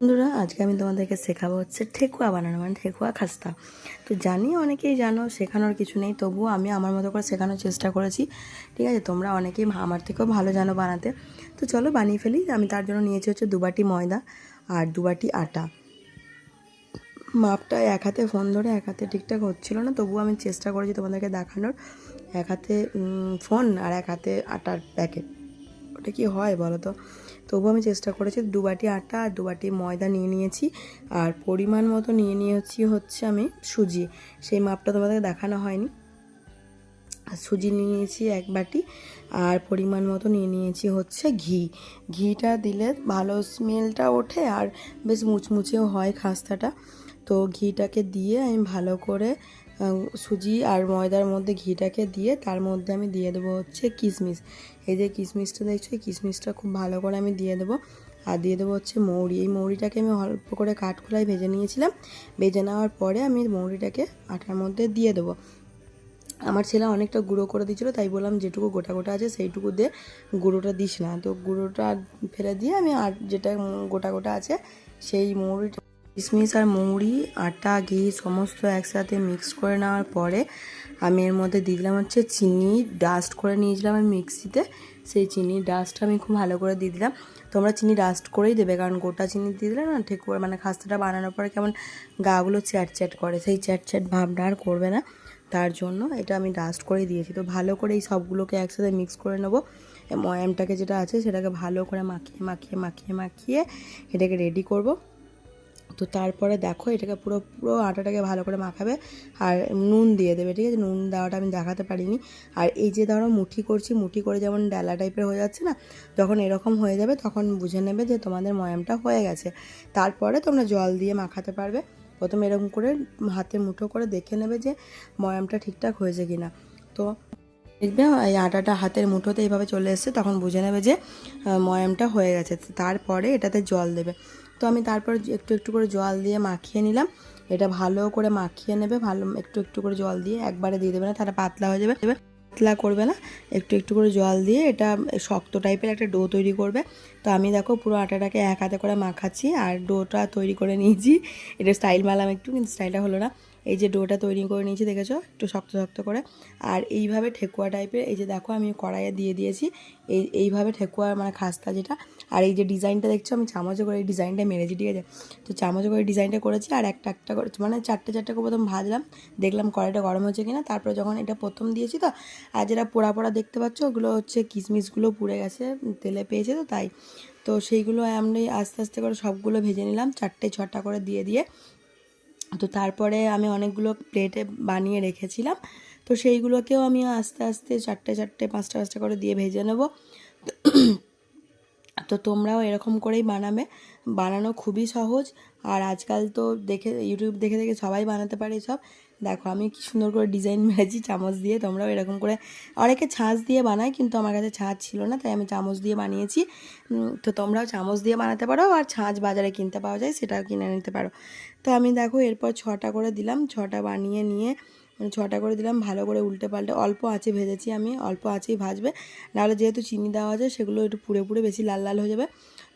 বন্ধুরা, আজকে আমি তোমাদেরকে শেখাবো হচ্ছে ঠেকুয়া বানানো, মানে ঠেকুয়া খাস্তা। তো জানি অনেকেই জানো, শেখানোর কিছু নেই, তবুও আমি আমার মতো করে শেখানোর চেষ্টা করেছি। ঠিক আছে, তোমরা অনেকেই আমার থেকেও ভালো জানো বানাতে। তো চলো বানিয়ে ফেলি। আমি তার জন্য নিয়েছি হচ্ছে 2 বাটি ময়দা আর 2 বাটি আটা। মাপটা এক হাতে ফোন ধরে এক হাতে ঠিকঠাক হচ্ছিলো না, তবুও আমি চেষ্টা করেছি তোমাদেরকে দেখানোর। এক হাতে ফোন আর এক হাতে আটার প্যাকেট, ওটা কি হয় বলো তো? তবুও আমি চেষ্টা করেছি। 2 বাটি আটা আর 2 বাটি ময়দা নিয়ে নিয়েছি, আর পরিমাণ মতো নিয়ে নিয়েছি হচ্ছে আমি সুজি। সেই মাপটা তোমাদেরকে দেখানো হয়নি। আর সুজি নিয়ে নিয়েছি 1 বাটি, আর পরিমাণ মতো নিয়ে নিয়েছি হচ্ছে ঘি। ঘিটা দিলে ভালো স্মেলটা ওঠে আর বেশ মুচমুচেও হয় খাস্তাটা। তো ঘিটাকে দিয়ে আমি ভালো করে সুজি আর ময়দার মধ্যে ঘিটাকে দিয়ে তার মধ্যে আমি দিয়ে দেবো হচ্ছে কিশমিশ। এই যে কিশমিশটা দেখছো, এই কিশমিশটা খুব ভালো করে আমি দিয়ে দেবো। আর দিয়ে দেবো হচ্ছে মৌরি। এই মৌরিটাকে আমি অল্প করে কাঠখোলায় ভেজে নিয়েছিলাম। ভেজে নেওয়ার পরে আমি মৌরিটাকে আটার মধ্যে দিয়ে দেবো। আমার ছেলে অনেকটা গুঁড়ো করে দিয়েছিলো, তাই বললাম যেটুকু গোটা গোটা আছে সেইটুকু দিয়ে গুঁড়োটা দিস না। তো গুঁড়োটা ফেলে দিয়ে আমি আর যেটা গোটা গোটা আছে সেই মৌরিটা, কিশমিশ আর মৌরি, আটা, ঘি সমস্ত একসাথে মিক্স করে নেওয়ার পরে আমি এর মধ্যে দিয়ে দিলাম হচ্ছে চিনি। ডাস্ট করে নিয়েছিলাম আমি মিক্সিতে, সেই চিনির ডাস্টটা আমি খুব ভালো করে দিয়ে দিলাম। তোমরা চিনি ডাস্ট করেই দেবে, কারণ গোটা চিনি দিয়ে দিলে না ঠিক করে, মানে খাস্তাটা বানানোর পরে কেমন গাগুলো চ্যাট চ্যাট করে, সেই চ্যাট চ্যাট ভাবটা আর করবে না। তার জন্য এটা আমি ডাস্ট করে দিয়েছি। তো ভালো করে এই সবগুলোকে একসাথে মিক্স করে নেবো। ময়ামটাকে যেটা আছে সেটাকে ভালো করে মাখিয়ে মাখিয়ে মাখিয়ে মাখিয়ে এটাকে রেডি করব। তো তারপরে দেখো এটাকে পুরো পুরো আটাটাকে ভালো করে মাখাবে আর নুন দিয়ে দেবে। ঠিক আছে, নুন দেওয়াটা আমি দেখাতে পারিনি। আর এই যে ধরো মুঠি করছি, মুঠি করে যেমন ডালা টাইপের হয়ে যাচ্ছে না, যখন এরকম হয়ে যাবে তখন বুঝে নেবে যে তোমাদের ময়ামটা হয়ে গেছে। তারপরে তোমরা জল দিয়ে মাখাতে পারবে। প্রথমে এরকম করে হাতে মুঠো করে দেখে নেবে যে ময়ামটা ঠিকঠাক হয়েছে কিনা। তো দেখবে এই আটাটা হাতের মুঠোতে এইভাবে চলে এসছে, তখন বুঝে নেবে যে ময়ামটা হয়ে গেছে। তারপরে এটাতে জল দেবে। তো আমি তারপর একটু একটু করে জল দিয়ে মাখিয়ে নিলাম। এটা ভালো করে মাখিয়ে নেবে, ভালো একটু একটু করে জল দিয়ে, একবারে দিয়ে দেবে না, তাহলে পাতলা হয়ে যাবে। পাতলা করবে না, একটু একটু করে জল দিয়ে এটা শক্ত টাইপের একটা ডো তৈরি করবে। তো আমি দেখো পুরো আটাটাকে এক হাতে করে মাখাচ্ছি আর ডোটা তৈরি করে নিয়েছি। এটা স্টাইল মারলাম একটু, কিন্তু স্টাইলটা হলো না। এই যে ডোটা তৈরি করে নিয়েছি দেখেছো, একটু শক্ত শক্ত করে। আর এইভাবে ঠেকুয়া টাইপের, এই যে দেখো আমি কড়াইয়ে দিয়ে দিয়েছি এইভাবে ঠেকুয়া, মানে খাস্তা যেটা। আর এই যে ডিজাইনটা দেখছো, আমি চামচে করে এই ডিজাইনটা মেরেছি। ঠিক আছে, তো চামচে করে ডিজাইনটা করেছি আর একটা একটা করে, মানে চারটে চারটে করে প্রথম ভাজলাম, দেখলাম কড়াইটা গরম হচ্ছে কিনা। তারপরে যখন এটা প্রথম দিয়েছি, তো আর যেটা পোড়া পোড়া দেখতে পাচ্ছ, ওগুলো হচ্ছে কিশমিশগুলো পুড়ে গেছে, তেলে পেয়েছে, তো তাই। তো সেইগুলো আমি আস্তে আস্তে করে সবগুলো ভেজে নিলাম, 4টে 6টা করে দিয়ে দিয়ে। তো তারপরে আমি অনেকগুলো প্লেটে বানিয়ে রেখেছিলাম, তো সেইগুলোকেও আমি আস্তে আস্তে 4টে 4টে 5টা 5টা করে দিয়ে ভেজে নেব। তো তোমরাও এরকম করেই বানাবে। বানানো খুবই সহজ। আর আজকাল তো দেখে ইউটিউব দেখে দেখে সবাই বানাতে পারে সব। দেখো আমি কি সুন্দর করে ডিজাইন মেরেছি চামচ দিয়ে। তোমরাও এরকম করে, অনেকে ছাঁচ দিয়ে বানায়, কিন্তু আমার কাছে ছাঁচ ছিল না, তাই আমি চামচ দিয়ে বানিয়েছি। তো তোমরাও চামচ দিয়ে বানাতে পারো, আর ছাঁচ বাজারে কিনতে পাওয়া যায়, সেটাও কিনে নিতে পারো। তো আমি দেখো এরপর 6টা করে দিলাম, 6টা বানিয়ে নিয়ে 6টা করে দিলাম, ভালো করে উল্টে পাল্টে অল্প আঁচে ভেজেছি আমি, অল্প আঁচেই ভাজবে, নাহলে যেহেতু চিনি দেওয়া আছে সেগুলো একটু পুড়ে পুড়ে বেশি লাল লাল হয়ে যাবে।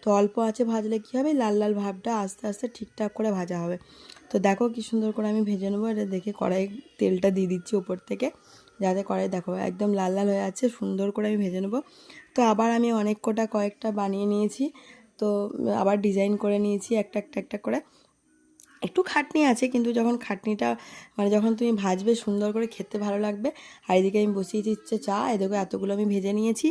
তো অল্প আঁচে ভাজলে কী হবে, লাল লাল ভাবটা আস্তে আস্তে ঠিকঠাক করে ভাজা হবে। তো দেখো কি সুন্দর করে আমি ভেজে নেবো। এটা দেখে কড়াই তেলটা দিয়ে দিচ্ছি উপর থেকে, যাতে কড়াই দেখো একদম লাল লাল হয়ে আছে, সুন্দর করে আমি ভেজে নেবো। তো আবার আমি কয়েকটা বানিয়ে নিয়েছি। তো আবার ডিজাইন করে নিয়েছি একটা একটা একটা করে। একটু খাটনি আছে, কিন্তু যখন খাটনিটা, মানে যখন তুমি ভাজবে সুন্দর করে খেতে ভালো লাগবে। আর এদিকে আমি বসিয়েছি হচ্ছে চা, এদিকে এতগুলো আমি ভেজে নিয়েছি।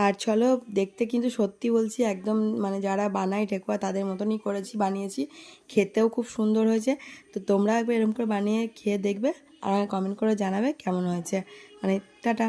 আর চলো, দেখতে কিন্তু সত্যি বলছি একদম, মানে যারা বানায় ঠেকুয়া তাদের মতনই করেছি, বানিয়েছি। খেতেও খুব সুন্দর হয়েছে। তো তোমরা একবার এরকম করে বানিয়ে খেয়ে দেখবে, আর আমাকে কমেন্ট করে জানাবে কেমন হয়েছে। মানে টাটা।